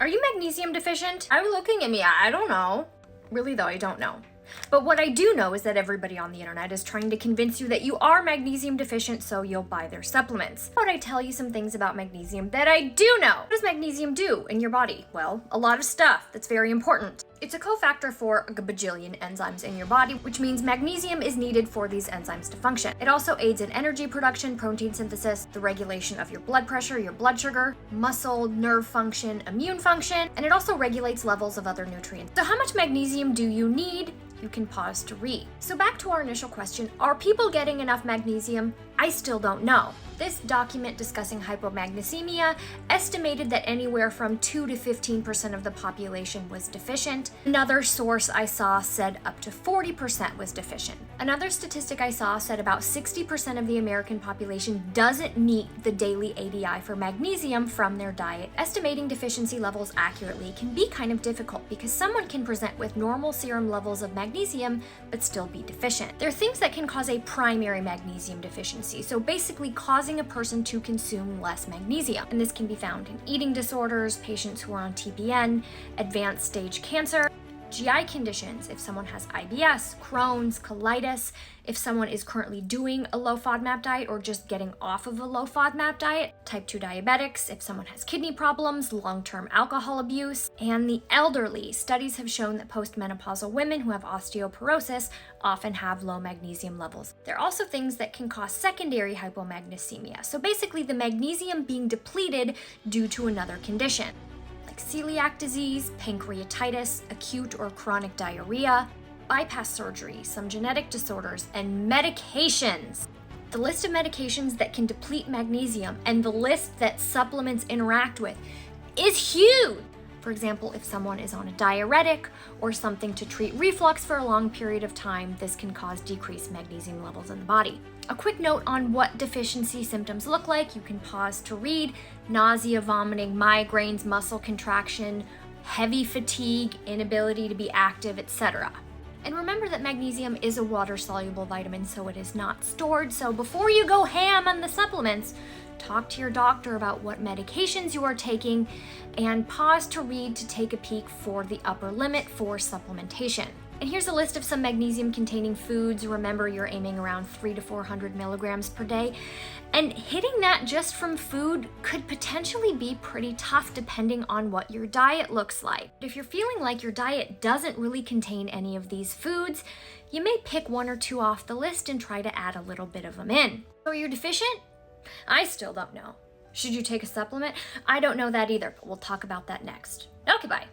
Are you magnesium deficient? Are you looking at me? I don't know. Really though, I don't know. But what I do know is that everybody on the internet is trying to convince you that you are magnesium deficient, so you'll buy their supplements. How about I tell you some things about magnesium that I do know? What does magnesium do in your body? Well, a lot of stuff that's very important. It's a cofactor for a bajillion enzymes in your body, which means magnesium is needed for these enzymes to function. It also aids in energy production, protein synthesis, the regulation of your blood pressure, your blood sugar, muscle, nerve function, immune function, and it also regulates levels of other nutrients. So how much magnesium do you need? You can pause to read. So back to our initial question, are people getting enough magnesium? I still don't know. This document discussing hypomagnesemia estimated that anywhere from 2 to 15% of the population was deficient. Another source I saw said up to 40% was deficient. Another statistic I saw said about 60% of the American population doesn't meet the daily ADI for magnesium from their diet. Estimating deficiency levels accurately can be kind of difficult because someone can present with normal serum levels of magnesium but still be deficient. There are things that can cause a primary magnesium deficiency, so basically causing a person to consume less magnesium. And this can be found in eating disorders, patients who are on TPN, advanced stage cancer, GI conditions, if someone has IBS, Crohn's, colitis, if someone is currently doing a low FODMAP diet or just getting off of a low FODMAP diet, type 2 diabetics, if someone has kidney problems, long-term alcohol abuse, and the elderly. Studies have shown that postmenopausal women who have osteoporosis often have low magnesium levels. There are also things that can cause secondary hypomagnesemia, so basically the magnesium being depleted due to another condition, like celiac disease, pancreatitis, acute or chronic diarrhea, bypass surgery, some genetic disorders, and medications. The list of medications that can deplete magnesium and the list that supplements interact with is huge. For example, if someone is on a diuretic or something to treat reflux for a long period of time, this can cause decreased magnesium levels in the body. A quick note on what deficiency symptoms look like. You can pause to read: nausea, vomiting, migraines, muscle contraction, heavy fatigue, inability to be active, etc. And remember that magnesium is a water-soluble vitamin, so it is not stored. So before you go ham on the supplements, talk to your doctor about what medications you are taking and pause to read to take a peek for the upper limit for supplementation. And here's a list of some magnesium-containing foods. Remember, you're aiming around 300 to 400 milligrams per day. And hitting that just from food could potentially be pretty tough depending on what your diet looks like. If you're feeling like your diet doesn't really contain any of these foods, you may pick one or two off the list and try to add a little bit of them in. So are you deficient? I still don't know. Should you take a supplement? I don't know that either, but we'll talk about that next. Okay, bye.